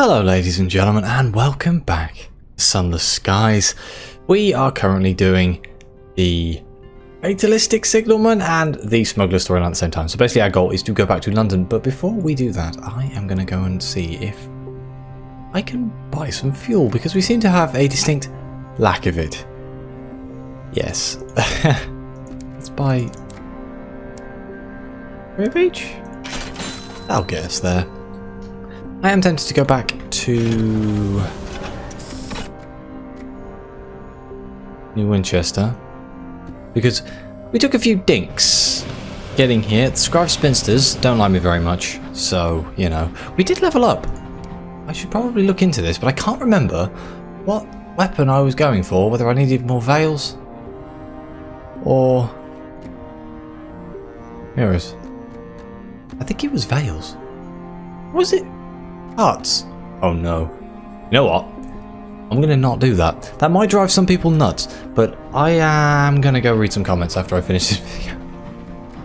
Hello ladies and gentlemen, and welcome back to Sunless Skies. We are currently doing the Fatalistic Signalman and the Smuggler storyline at the same time. So basically our goal is to go back to London, but before we do that, I am going to go and see if I can buy some fuel, because we seem to have a distinct lack of it. Yes. Let's buy 3 of each. That'll get us there. I am tempted to go back to New Winchester, because we took a few dinks getting here. The Scribe Spinsters don't like me very much, so, you know. We did level up. I should probably look into this, but I can't remember what weapon I was going for, whether I needed more veils or mirrors. I think it was veils. Was it? Hearts. Oh no. You know what? I'm going to not do that. That might drive some people nuts, but I am going to go read some comments after I finish this video.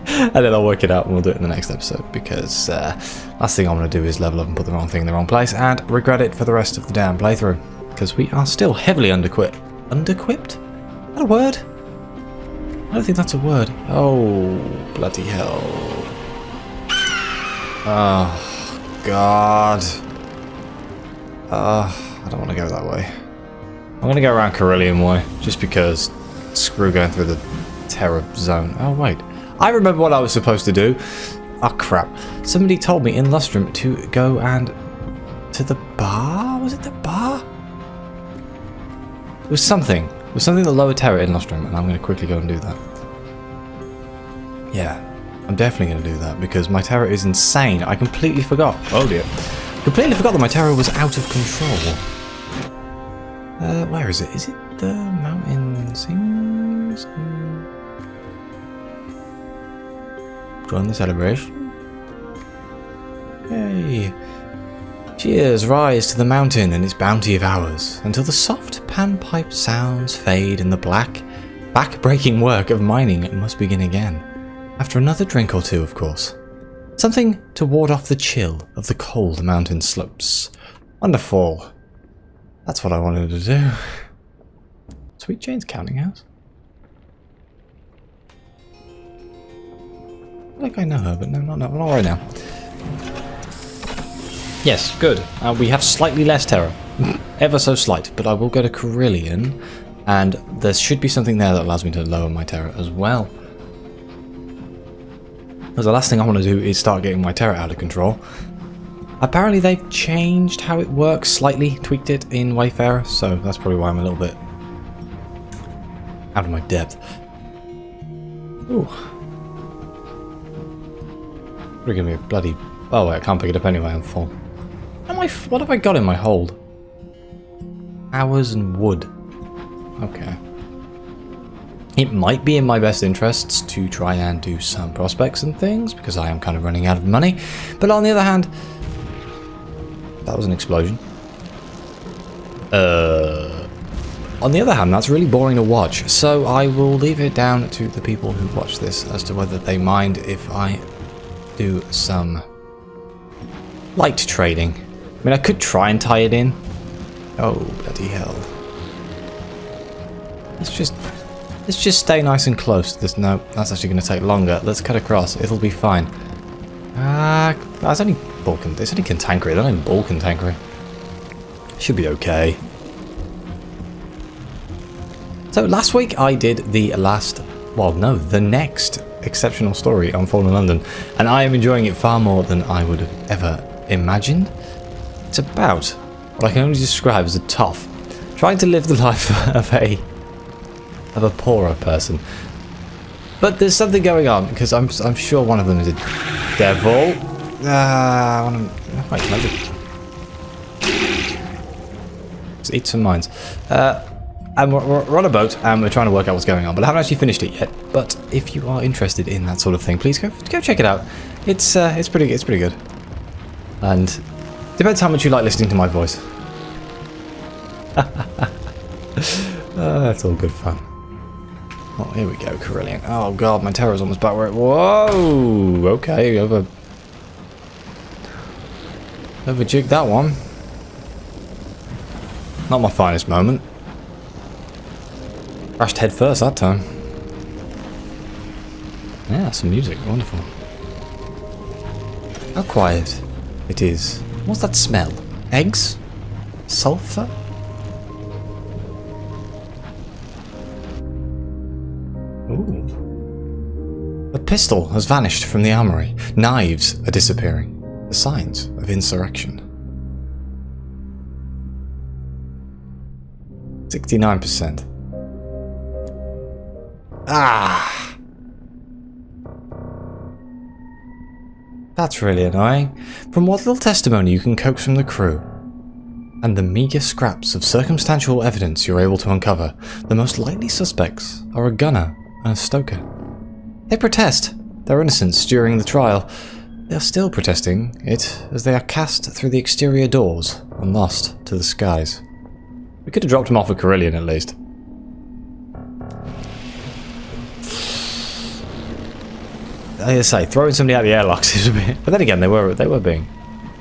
And then I'll work it out and we'll do it in the next episode, because last thing I'm going to do is level up and put the wrong thing in the wrong place and regret it for the rest of the damn playthrough, because we are still heavily under-equipped. Under-equipped? Is that a word? I don't think that's a word. Oh, bloody hell. Oh, God. I don't want to go that way. I'm going to go around Carillon way, just because screw going through the terror zone. Oh, wait. I remember what I was supposed to do. Oh, crap. Somebody told me in Lustrum to go and... to the bar? Was it the bar? It was something. It was something that lowered terror in Lustrum, and I'm going to quickly go and do that. Yeah, I'm definitely going to do that, because my terror is insane. I completely forgot. Oh, dear. Completely forgot that my terror was out of control. Where is it? Is it the mountain sings? Join the celebration. Yay. Cheers rise to the mountain and its bounty of ours, until the soft panpipe sounds fade and the back-breaking work of mining must begin again. After another drink or two, of course. Something to ward off the chill of the cold mountain slopes. Wonderful. That's what I wanted to do. Sweet Jane's counting house. I feel like I know her, but no, not right now. Yes, good. We have slightly less terror. Ever so slight, but I will go to Carillon, and there should be something there that allows me to lower my terror as well. Because the last thing I want to do is start getting my terror out of control. Apparently they've changed how it works slightly, tweaked it in Wayfarer, so that's probably why I'm a little bit out of my depth. Ooh. We're gonna be a bloody... Oh wait, I can't pick it up anyway, I'm full. What have I got in my hold? Hours and wood. Okay. It might be in my best interests to try and do some prospects and things, because I am kind of running out of money. But on the other hand... That was an explosion. On the other hand, that's really boring to watch, so I will leave it down to the people who watch this as to whether they mind if I do some light trading. I mean, I could try and tie it in. Oh, bloody hell. Let's just stay nice and close to this. No, that's actually going to take longer. Let's cut across. It'll be fine. That's only bulk. It's only cantankerous. They're not even bulk cantankerous. Should be okay. So last week I did the next exceptional story on Fallen London, and I am enjoying it far more than I would have ever imagined. It's about what I can only describe as a toff, trying to live the life of a poorer person. But there's something going on, because I'm sure one of them is a devil. Wait, maybe. Let's eat some mines. And we're on a boat, and we're trying to work out what's going on, but I haven't actually finished it yet. But if you are interested in that sort of thing, please go check it out. It's pretty good. And depends how much you like listening to my voice. That's all good fun. Oh, here we go, Carillon. Oh god, my terror's almost back where it... Whoa! Okay, overjigged that one. Not my finest moment. Crashed head first that time. Yeah, some music. Wonderful. How quiet it is. What's that smell? Eggs? Sulfur? Ooh. A pistol has vanished from the armory. Knives are disappearing. The signs of insurrection. 69%. Ah! That's really annoying. From what little testimony you can coax from the crew, and the meagre scraps of circumstantial evidence you're able to uncover, the most likely suspects are a gunner and a stoker. They protest their innocence during the trial. They are still protesting it as they are cast through the exterior doors and lost to the skies. We could have dropped him off at Carillon at least. Like I say, throwing somebody out the airlocks is a bit... But then again, they were being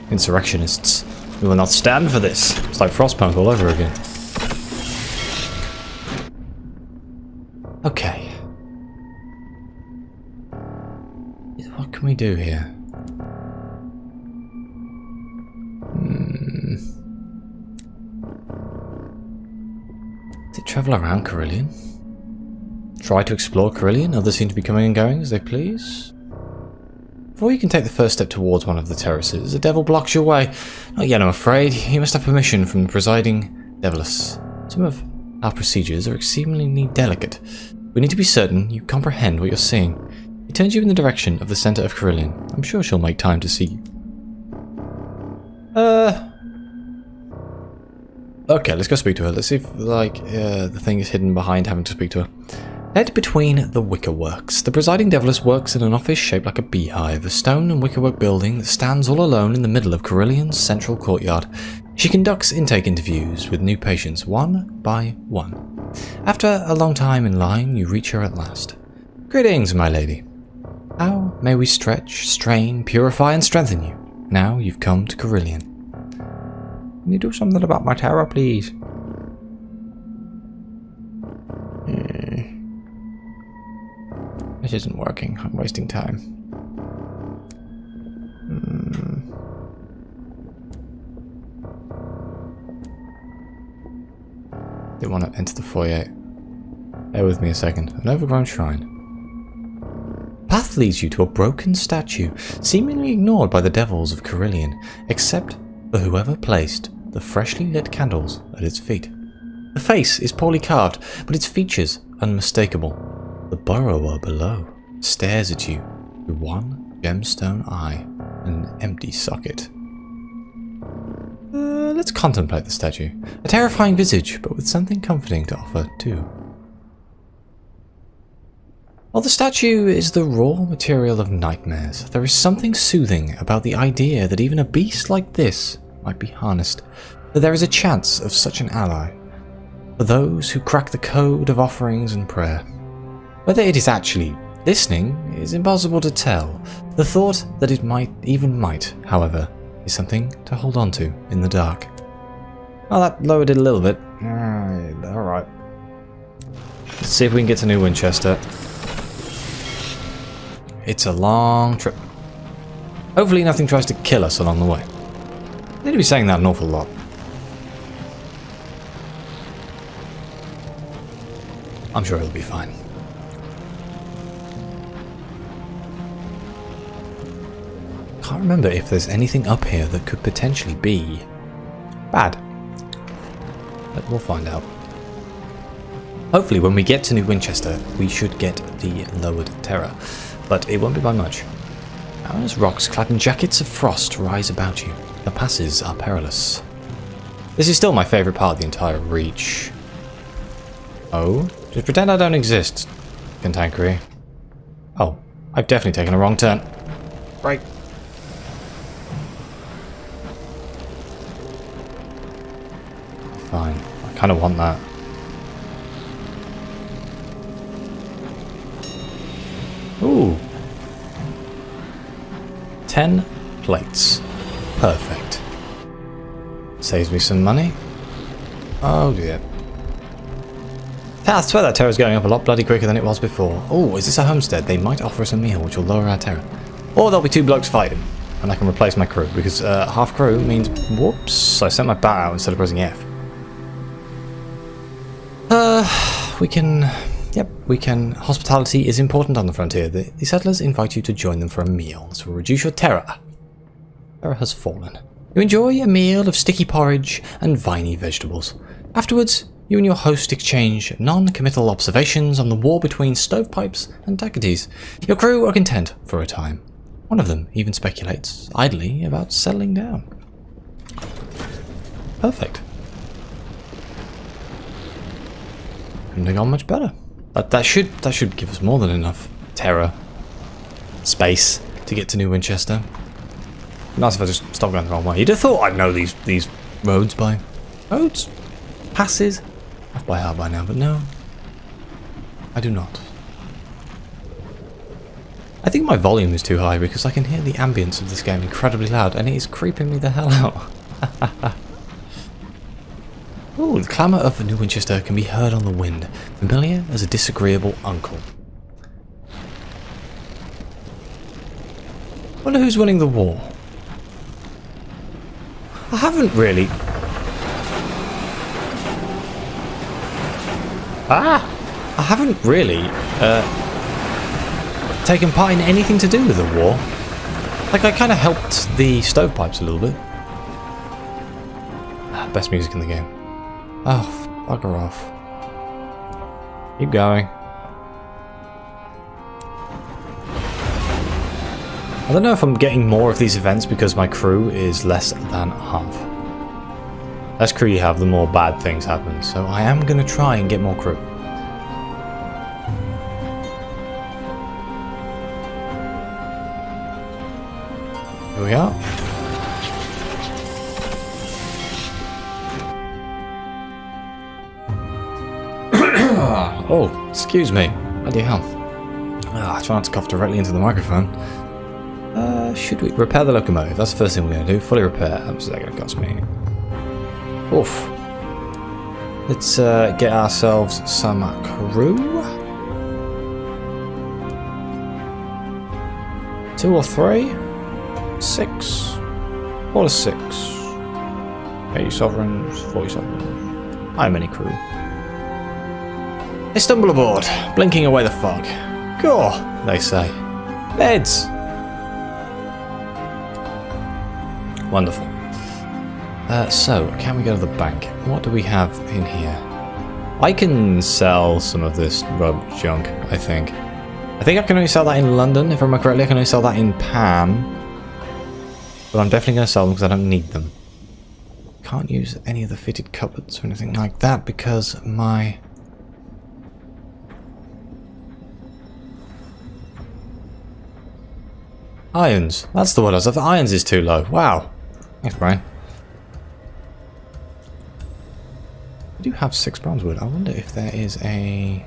insurrectionists. We will not stand for this. It's like Frostpunk all over again. Okay. What can we do here? Does it travel around Carillon? Try to explore Carillon. Others seem to be coming and going as they please. Before you can take the first step towards one of the terraces, a devil blocks your way. Not yet, I'm afraid. You must have permission from the presiding deviless. Some of our procedures are exceedingly delicate. We need to be certain you comprehend what you're seeing. He turns you in the direction of the centre of Carillon. I'm sure she'll make time to see you. Okay, let's go speak to her. Let's see if, the thing is hidden behind having to speak to her. Head between the wickerworks. The presiding deviless works in an office shaped like a beehive, a stone and wickerwork building that stands all alone in the middle of Carillon's central courtyard. She conducts intake interviews with new patients, one by one. After a long time in line, you reach her at last. Greetings, my lady. How may we stretch, strain, purify, and strengthen you? Now you've come to Carillon. Can you do something about my terror, please? This isn't working. I'm wasting time. Didn't want to enter the foyer. Bear with me a second. An overgrown shrine. Path leads you to a broken statue, seemingly ignored by the devils of Carillon, except for whoever placed the freshly lit candles at its feet. The face is poorly carved, but its features unmistakable. The burrower below stares at you through one gemstone eye and an empty socket. Let's contemplate the statue. A terrifying visage, but with something comforting to offer too. While the statue is the raw material of nightmares, there is something soothing about the idea that even a beast like this might be harnessed, that there is a chance of such an ally for those who crack the code of offerings and prayer. Whether it is actually listening is impossible to tell. The thought that it might, however, is something to hold on to in the dark. Oh, that lowered it a little bit. Alright. Let's see if we can get to New Winchester. It's a long trip. Hopefully nothing tries to kill us along the way. I need to be saying that an awful lot. I'm sure it'll be fine. Can't remember if there's anything up here that could potentially be bad. But we'll find out. Hopefully when we get to New Winchester, we should get the lowered terror. But it won't be by much. As rocks clad in jackets of frost rise about you, the passes are perilous. This is still my favourite part of the entire reach. Oh? Just pretend I don't exist, Cantankerous. Oh, I've definitely taken a wrong turn. Right. Fine. I kind of want that. Ooh. 10 plates. Perfect. Saves me some money. Oh dear. I swear that terror's going up a lot bloody quicker than it was before. Oh, is this a homestead? They might offer us a meal, which will lower our terror. Or there'll be 2 blokes fighting, and I can replace my crew, because half crew means... Whoops, I sent my bat out instead of pressing F. We can... Yep, we can... Hospitality is important on the frontier. The settlers invite you to join them for a meal. This will reduce your terror. Terror has fallen. You enjoy a meal of sticky porridge and viney vegetables. Afterwards, you and your host exchange non-committal observations on the war between stovepipes and dacoities. Your crew are content for a time. One of them even speculates, idly, about settling down. Perfect. Couldn't have gone much better. That should give us more than enough terror space to get to New Winchester. Nice if I just stop going the wrong way. You'd have thought I'd know these roads by roads, passes, off by heart by now, but no, I do not. I think my volume is too high because I can hear the ambience of this game incredibly loud, and it is creeping me the hell out. Ooh, the clamour of New Winchester can be heard on the wind, familiar as a disagreeable uncle. Wonder who's winning the war. I haven't really... I haven't really taken part in anything to do with the war. Like, I kind of helped the stovepipes a little bit. Best music in the game. Oh, bugger off. Keep going. I don't know if I'm getting more of these events because my crew is less than half. Less crew you have, the more bad things happen. So I am going to try and get more crew. Here we are. Oh, excuse me. Bloody hell. I try not to cough directly into the microphone. Should we repair the locomotive? That's the first thing we're going to do. Fully repair. How much is that going to cost me? Oof. Let's get ourselves some crew. 2 or 3? 6? What is 6? 80 sovereigns, 40 sovereigns. How many crew? They stumble aboard, blinking away the fog. Gore, they say. Beds! Wonderful. So, can we go to the bank? What do we have in here? I can sell some of this rub junk, I think. I think I can only sell that in London, if I remember correctly. I can only sell that in Pan. But I'm definitely going to sell them because I don't need them. Can't use any of the fitted cupboards or anything like that because my... Irons. That's the word I was after. Irons is too low. Wow. Thanks, Brian. I do have 6 bronze wood. I wonder if there is a...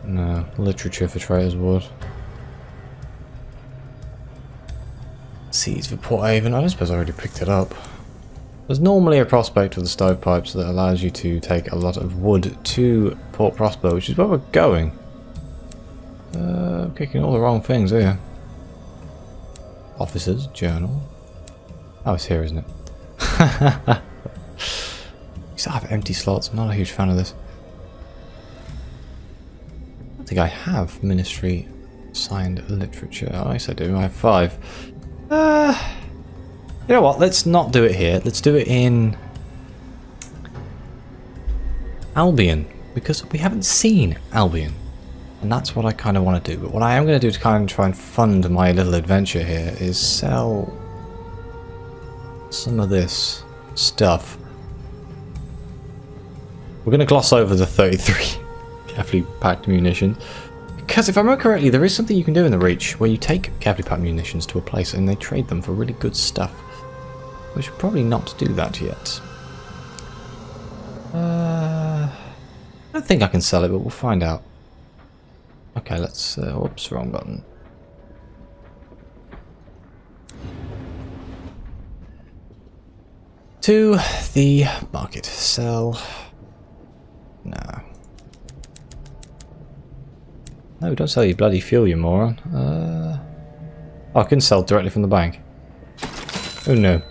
No. Literature for Trader's Wood. Seeds for Port Haven. I don't suppose I already picked it up. There's normally a prospect for the stovepipes that allows you to take a lot of wood to Port Prosper, which is where we're going. I'm kicking all the wrong things here. Officers, journal. Oh, it's here, isn't it? You still have empty slots. I'm not a huge fan of this. I don't think I have ministry signed literature. Oh, yes, I do. I have 5. You know what? Let's not do it here. Let's do it in Albion, because we haven't seen Albion. And that's what I kind of want to do. But what I am going to do to kind of try and fund my little adventure here is sell some of this stuff. We're going to gloss over the 33 carefully packed munitions. Because if I remember correctly, there is something you can do in the Reach where you take carefully packed munitions to a place and they trade them for really good stuff. We should probably not do that yet. I don't think I can sell it, but we'll find out. Okay, let's... whoops, wrong button. To the market. Sell. No. No, don't sell your bloody fuel, you moron. Oh, I can sell directly from the bank. Oh no.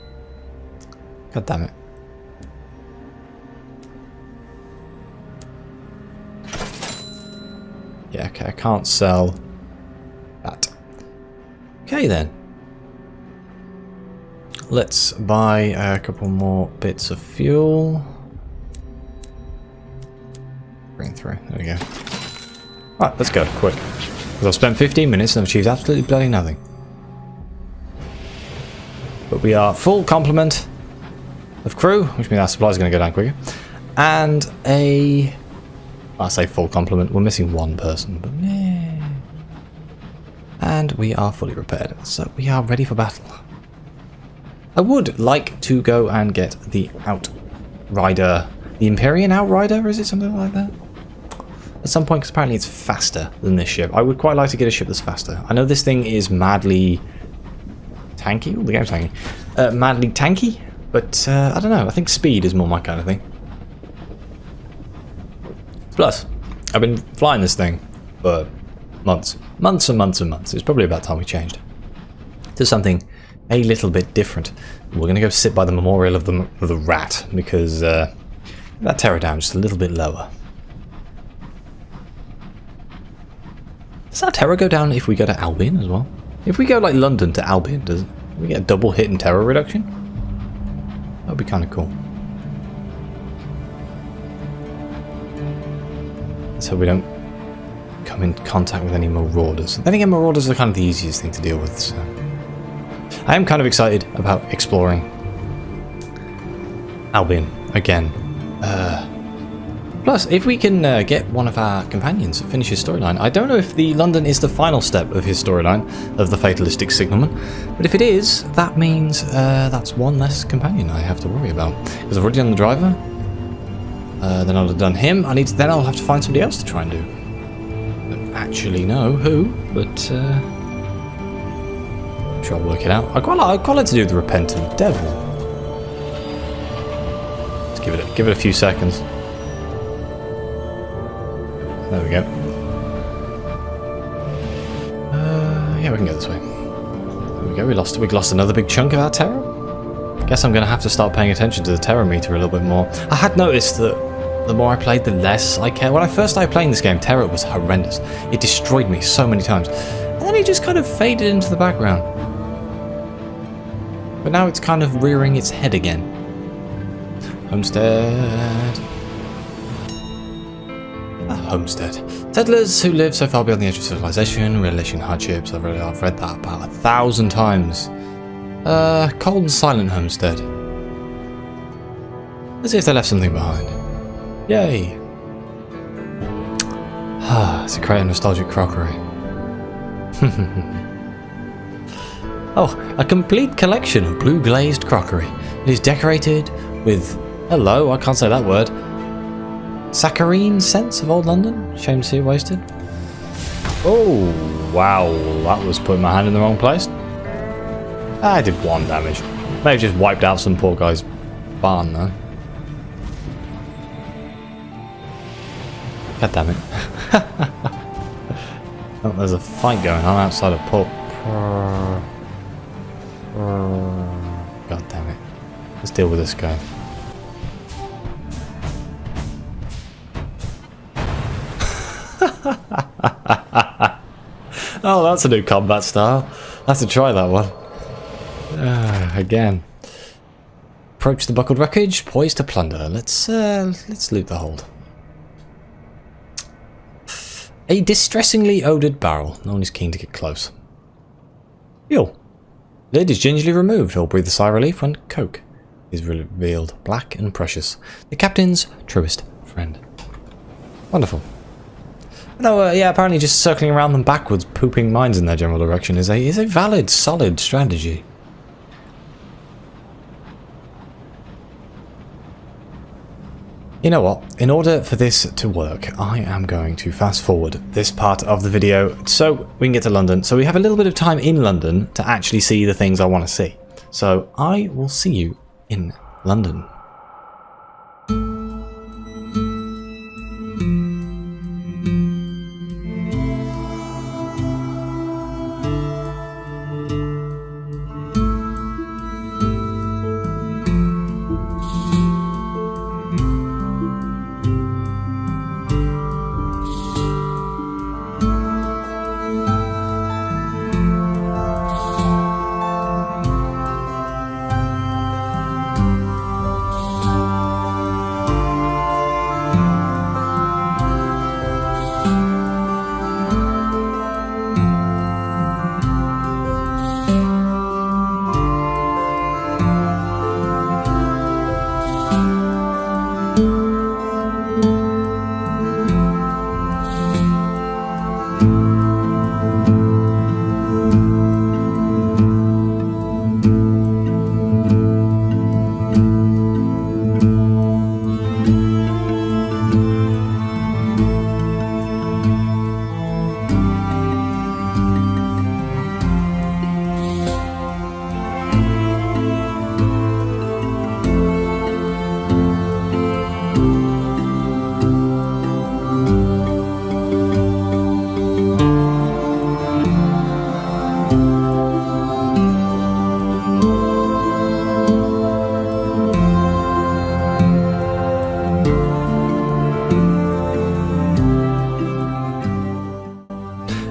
God damn it. Yeah, okay, I can't sell that. Okay then. Let's buy a couple more bits of fuel. Bring it through. There we go. Right, let's go, quick. Because I've spent 15 minutes and I've achieved absolutely bloody nothing. But we are full complement of crew, which means our supplies are going to go down quicker. And I say full complement, we're missing one person, but yeah. And we are fully repaired, so we are ready for battle. I would like to go and get the Outrider, the Empyrean Outrider, is it something like that? At some point, because apparently it's faster than this ship. I would quite like to get a ship that's faster. I know this thing is madly tanky. Oh, the game's tanky. Madly tanky, but I don't know. I think speed is more my kind of thing. Plus, I've been flying this thing for months. Months and months and months. It's probably about time we changed to something a little bit different. We're going to go sit by the memorial of the rat, because that terror down just a little bit lower. Does that terror go down if we go to Albion as well? If we go like London to Albion, do we get a double hit and terror reduction? That would be kind of cool. So we don't come in contact with any marauders. Then again, marauders are kind of the easiest thing to deal with, so I am kind of excited about exploring Albion again. Plus, if we can get one of our companions to finish his storyline. I don't know if the London is the final step of his storyline of the fatalistic signalman, but if it is, that means that's one less companion I have to worry about. Because I've already done the driver. Then I'll have done him. Then I'll have to find somebody else to try and do. I don't actually know who, but I'm sure I'll work it out. I'd quite like to do the Repentant Devil. Let's give it a few seconds. There we go. Yeah, we can go this way. There we go. We lost another big chunk of our terror. Guess I'm going to have to start paying attention to the terror meter a little bit more. I had noticed that the more I played, the less I cared. When I first started playing this game, terror was horrendous. It destroyed me so many times. And then it just kind of faded into the background. But now it's kind of rearing its head again. Homestead. A homestead. Settlers who live so far beyond the edge of civilization, relishing hardships. I've read that about 1,000 times. Cold and silent homestead. Let's see if they left something behind. Yay! Ah, it's a crate of nostalgic crockery. Oh, a complete collection of blue glazed crockery. It is decorated with, hello, I can't say that word, saccharine scents of old London. Shame to see it wasted. Oh, wow, that was putting my hand in the wrong place. I did 1 damage. Maybe just wiped out some poor guy's barn though. God damn it. Oh, there's a fight going on outside of pub. God damn it. Let's deal with this guy. Oh, that's a new combat style. I have to try that one. Again. Approach the buckled wreckage, poised to plunder. Let's loot the hold. A distressingly odoured barrel. No one is keen to get close. Fuel. Lid is gingerly removed. All breathe a sigh of relief when coke is revealed, black and precious. The captain's truest friend. Wonderful. No, yeah, apparently just circling around them backwards, pooping mines in their general direction is a valid, solid strategy. You know what? In order for this to work, I am going to fast forward this part of the video so we can get to London. So we have a little bit of time in London to actually see the things I want to see. So I will see you in London.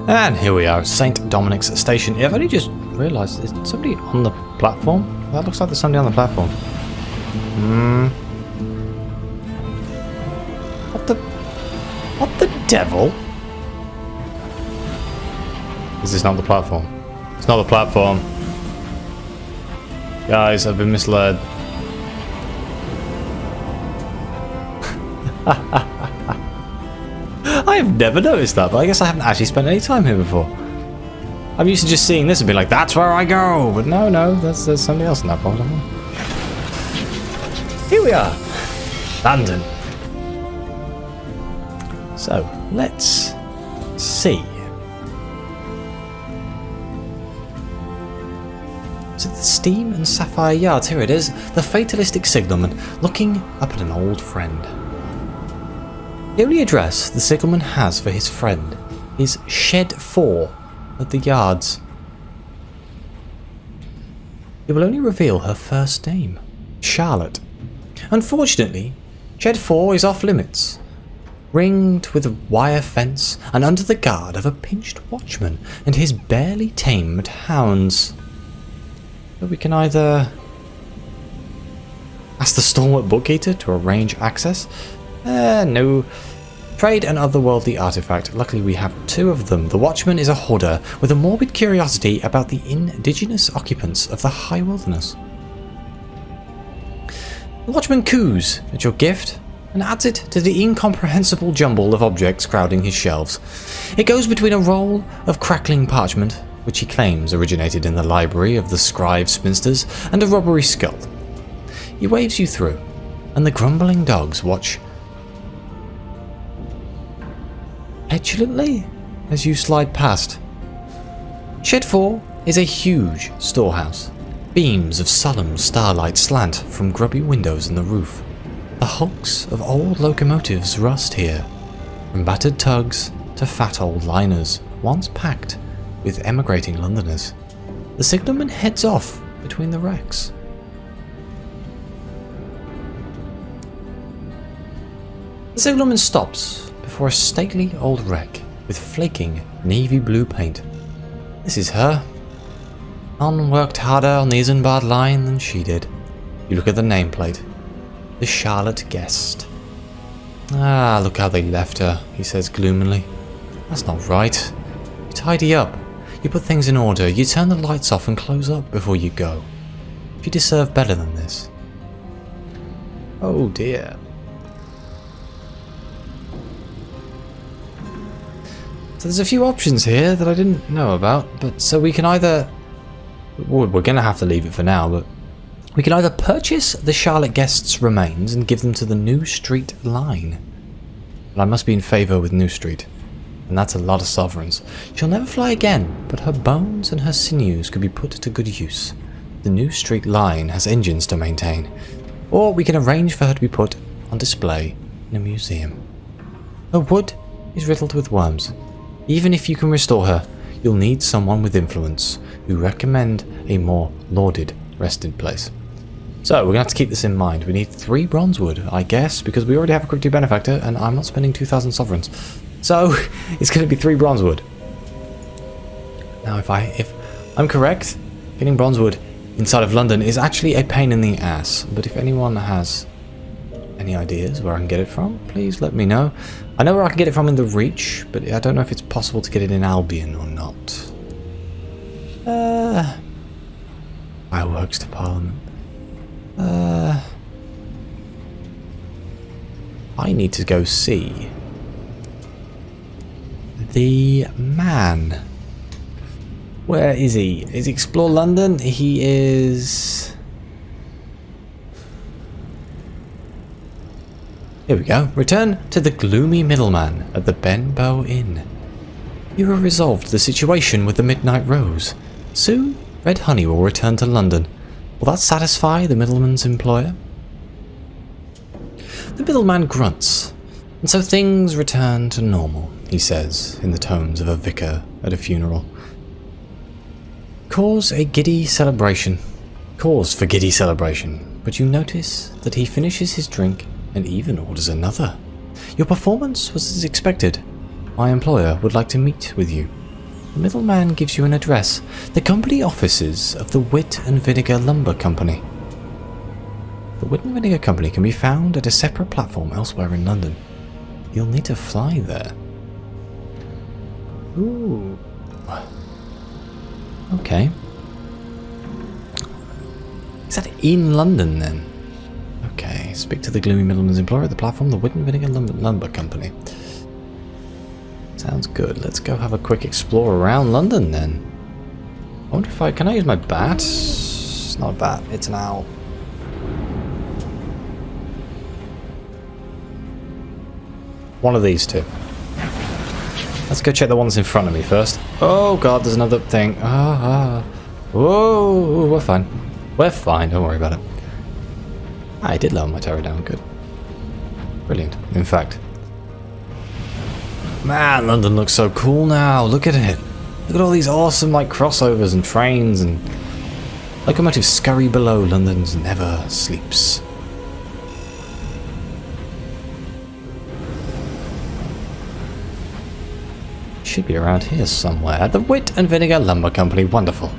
And here we are at St. Dominic's Station. I've only just realised, is somebody on the platform? That looks like there's somebody on the platform. What the devil? Is this not the platform? It's not the platform. Guys, I've been misled. I've never noticed that, but I guess I haven't actually spent any time here before. I'm used to just seeing this and being like, that's where I go! But no, there's somebody else in that part. Here we are! London. So, let's see. So the Steam and Sapphire Yards, here it is. The fatalistic signalman, looking up at an old friend. The only address the signalman has for his friend is Shed 4 at the yards. It will only reveal her first name, Charlotte. Unfortunately, Shed 4 is off limits, ringed with a wire fence and under the guard of a pinched watchman and his barely tamed hounds. But we can either ask the stalwart bookkeeper to arrange access. No. Trade an otherworldly artifact. Luckily we have two of them. The Watchman is a hoarder with a morbid curiosity about the indigenous occupants of the high wilderness. The Watchman coos at your gift and adds it to the incomprehensible jumble of objects crowding his shelves. It goes between a roll of crackling parchment, which he claims originated in the library of the scribe spinsters, and a robbery skull. He waves you through, and the grumbling dogs watch petulantly as you slide past. Shed 4 is a huge storehouse. Beams of solemn starlight slant from grubby windows in the roof. The hulks of old locomotives rust here, from battered tugs to fat old liners, once packed with emigrating Londoners. The signalman heads off between the wrecks. The signalman stops before a stately old wreck with flaking navy blue paint. This is her. None worked harder on the Isambard line than she did. You look at the nameplate. The Charlotte Guest. Ah, look how they left her, he says gloomily. That's not right. You tidy up. You put things in order. You turn the lights off and close up before you go. You deserve better than this. Oh dear. So there's a few options here that I didn't know about, but so we can either... We're going to have to leave it for now, but we can either purchase the Charlotte Guest's remains and give them to the New Street line. But I must be in favour with New Street, and that's a lot of sovereigns. She'll never fly again, but her bones and her sinews could be put to good use. The New Street line has engines to maintain. Or we can arrange for her to be put on display in a museum. Her wood is riddled with worms. Even if you can restore her, you'll need someone with influence who recommend a more lauded resting place. So we're going to have to keep this in mind. We need 3 bronze wood, I guess, because we already have a cryptic benefactor and I'm not spending 2,000 sovereigns. So it's going to be 3 bronze wood. Now if I'm correct, getting bronze wood inside of London is actually a pain in the ass. But if anyone has any ideas where I can get it from, please let me know. I know where I can get it from in the Reach, but I don't know if it's possible to get it in Albion or not. Fireworks to Parliament. I need to go see the man. Where is he? Is he Explore London? He is... Here we go. Return to the gloomy middleman at the Benbow Inn. You have resolved the situation with the Midnight Rose. Soon, Red Honey will return to London. Will that satisfy the middleman's employer? The middleman grunts, and so things return to normal, he says, in the tones of a vicar at a funeral. Cause for giddy celebration, but you notice that he finishes his drink and even orders another. Your performance was as expected. My employer would like to meet with you. The middleman gives you an address, the company offices of the Wit and Vinegar Lumber Company. The Wit and Vinegar Company can be found at a separate platform elsewhere in London. You'll need to fly there. Ooh. Okay. Is that in London then? Okay, speak to the gloomy middleman's employer at the platform, the Wit and Vinegar Lumber Company. Sounds good. Let's go have a quick explore around London then. I wonder if can I use my bat? It's not a bat, it's an owl. One of these two. Let's go check the ones in front of me first. Oh god, there's another thing. Whoa, we're fine. We're fine, don't worry about it. I did lower my tower down, good. Brilliant, in fact. Man, London looks so cool now, look at it. Look at all these awesome like crossovers and trains and... Locomotive scurry below, London's never sleeps. Should be around here somewhere. The Wit and Vinegar Lumber Company, wonderful.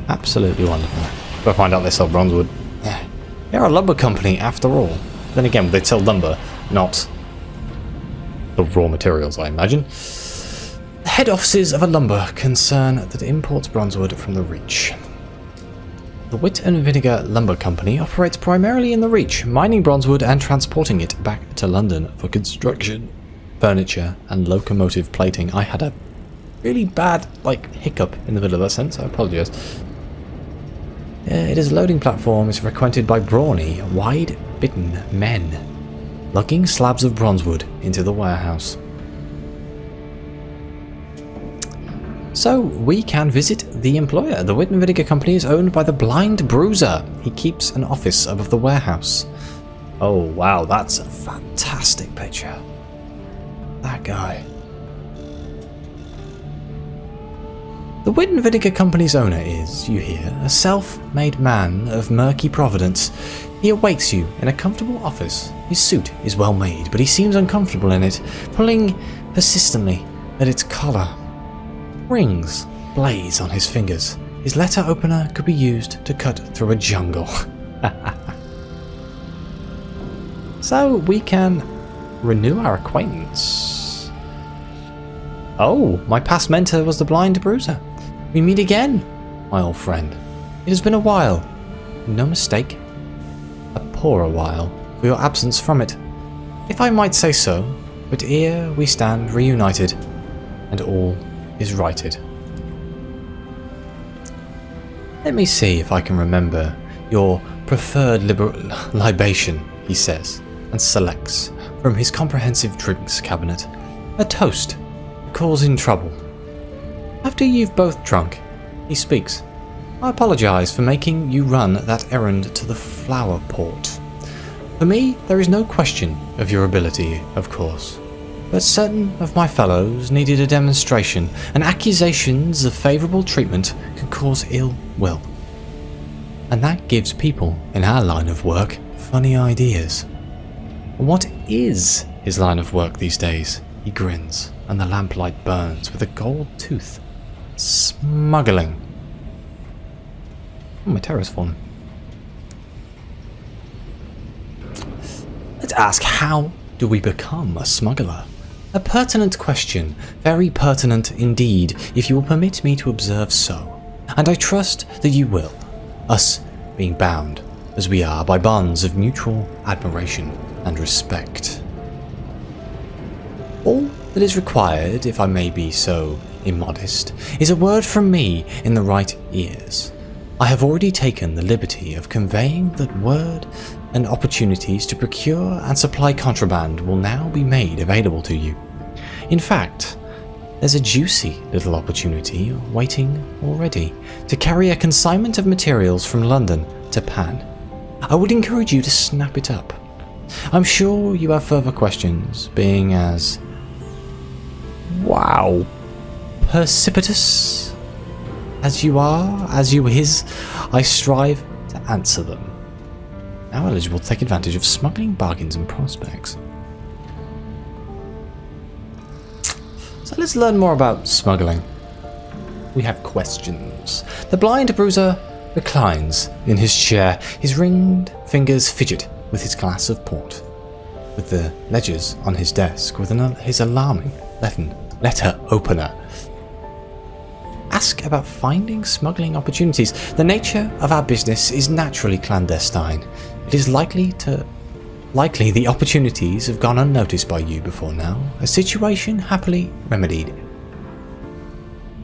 Absolutely wonderful. Gotta find out they sell bronze wood. Yeah. They're a lumber company after all. Then again, they sell lumber, not the raw materials, I imagine. The head offices of a lumber concern that imports bronze wood from the Reach. The Wit and Vinegar Lumber Company operates primarily in the Reach, mining bronze wood and transporting it back to London for construction, furniture, and locomotive plating. I had a really bad, hiccup in the middle of that sentence, I apologise. It is a loading platform, is frequented by brawny, wide-bitten men, lugging slabs of bronze wood into the warehouse. So, we can visit the employer. The Wit and Vinegar Company is owned by the Blind Bruiser. He keeps an office above the warehouse. Oh wow, that's a fantastic picture. That guy. The Wit and Vinegar Company's owner is, you hear, a self-made man of murky providence. He awaits you in a comfortable office. His suit is well made, but he seems uncomfortable in it, pulling persistently at its collar. Rings blaze on his fingers. His letter opener could be used to cut through a jungle. So we can renew our acquaintance. Oh, my past mentor was the Blind Bruiser. We meet again, my old friend. It has been a while. No mistake. A poorer while for your absence from it. If I might say so, but here we stand reunited, and all is righted. Let me see if I can remember your preferred libation, he says, and selects from his comprehensive drinks cabinet a toast, causing trouble. After you've both drunk, he speaks. I apologise for making you run that errand to the flower port. For me, there is no question of your ability, of course. But certain of my fellows needed a demonstration, and accusations of favourable treatment can cause ill will. And that gives people in our line of work funny ideas. What is his line of work these days? He grins, and the lamplight burns with a gold tooth. Smuggling. Oh, my terror's fallen. Let's ask, how do we become a smuggler? A pertinent question, very pertinent indeed, if you will permit me to observe so. And I trust that you will, us being bound, as we are, by bonds of mutual admiration and respect. All that is required, if I may be so immodest, is a word from me in the right ears. I have already taken the liberty of conveying that word, and opportunities to procure and supply contraband will now be made available to you. In fact, there's a juicy little opportunity waiting already to carry a consignment of materials from London to Pan. I would encourage you to snap it up. I'm sure you have further questions, being as precipitous as you are, as you is, I strive to answer them. Now eligible to take advantage of smuggling bargains and prospects. So let's learn more about smuggling. We have questions. The Blind Bruiser reclines in his chair, his ringed fingers fidget with his glass of port, with the ledgers on his desk, with his alarming letter opener. Ask about finding smuggling opportunities. The nature of our business is naturally clandestine. It is likely the opportunities have gone unnoticed by you before now, a situation happily remedied.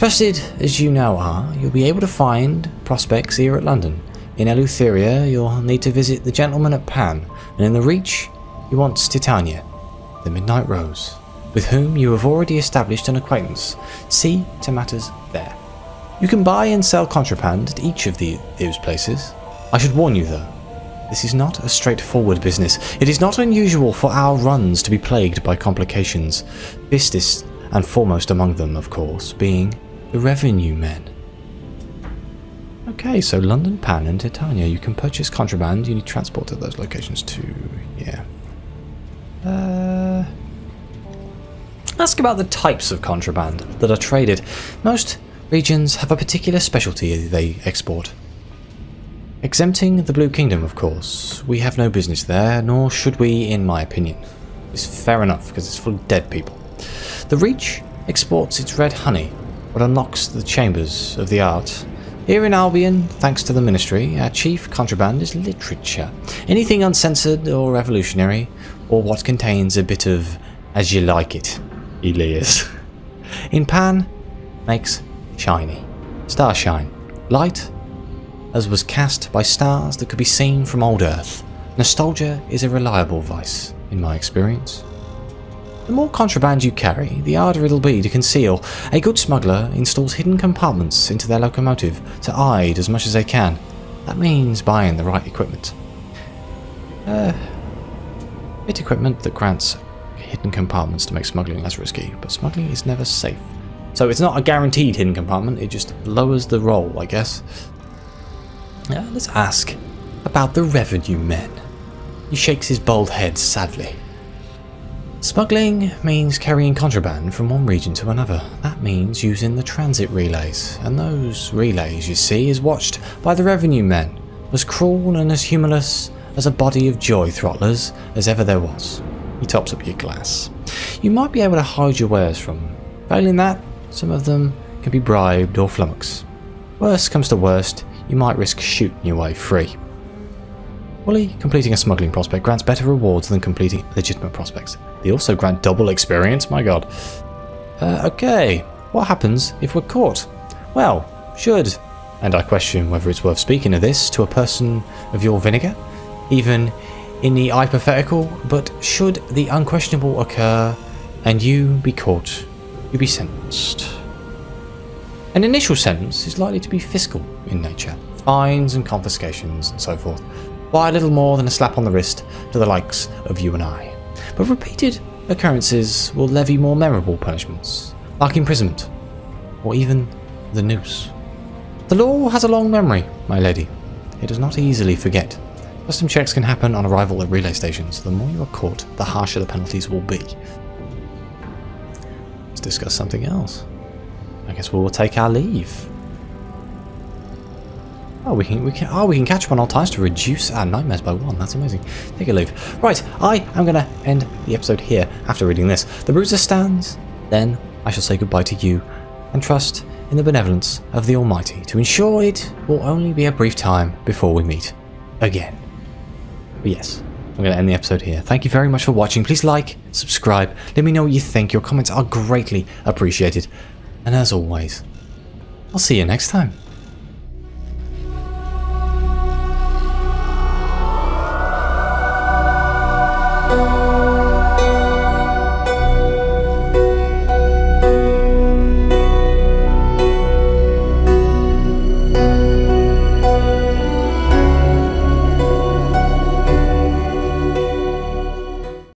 Trusted as you now are, you'll be able to find prospects here at London. In Eleutheria, you'll need to visit the gentleman at Pan, and in the Reach, you want Titania, the Midnight Rose, with whom you have already established an acquaintance. See to matters there. You can buy and sell contraband at each of those places. I should warn you though, this is not a straightforward business. It is not unusual for our runs to be plagued by complications, business and foremost among them, of course, being the revenue men. Okay, so London, Pan and Titania, you can purchase contraband, you need transport to those locations too, yeah. Ask about the types of contraband that are traded. Most regions have a particular specialty they export. Exempting the Blue Kingdom, of course. We have no business there, nor should we, in my opinion. It's fair enough, because it's full of dead people. The Reach exports its red honey, what unlocks the chambers of the art. Here in Albion, thanks to the Ministry, our chief contraband is literature. Anything uncensored or revolutionary, or what contains a bit of as you like it, Elias. In Pan, makes shiny. Starshine. Light, as was cast by stars that could be seen from old Earth. Nostalgia is a reliable vice, in my experience. The more contraband you carry, the harder it'll be to conceal. A good smuggler installs hidden compartments into their locomotive to hide as much as they can. That means buying the right equipment. Bit equipment that grants hidden compartments to make smuggling less risky, but smuggling is never safe. So it's not a guaranteed hidden compartment, it just lowers the roll, I guess. Let's ask about the revenue men. He shakes his bald head sadly. Smuggling means carrying contraband from one region to another. That means using the transit relays, and those relays, you see, is watched by the revenue men, as cruel and as humorless as a body of joy throttlers as ever there was. He tops up your glass. You might be able to hide your wares from them. Failing that, some of them can be bribed or flummoxed. Worst comes to worst, you might risk shooting your way free. Fully completing a smuggling prospect grants better rewards than completing legitimate prospects. They also grant double experience, my god. Okay, what happens if we're caught? Well, should, and I question whether it's worth speaking of this to a person of your vinegar, even in the hypothetical, but should the unquestionable occur and you be caught, you be sentenced. An initial sentence is likely to be fiscal in nature, fines and confiscations and so forth. by little more than a slap on the wrist to the likes of you and I. But repeated occurrences will levy more memorable punishments, like imprisonment, or even the noose. The law has a long memory, my lady. It does not easily forget. Custom checks can happen on arrival at relay stations. The more you are caught, the harsher the penalties will be. Let's discuss something else. I guess we will take our leave. Oh, we can catch up on our times to reduce our nightmares by 1. That's amazing. Take a leave. Right, I am going to end the episode here after reading this. The Bruiser stands. Then I shall say goodbye to you and trust in the benevolence of the Almighty to ensure it will only be a brief time before we meet again. But yes, I'm going to end the episode here. Thank you very much for watching. Please like, subscribe, let me know what you think. Your comments are greatly appreciated. And as always, I'll see you next time.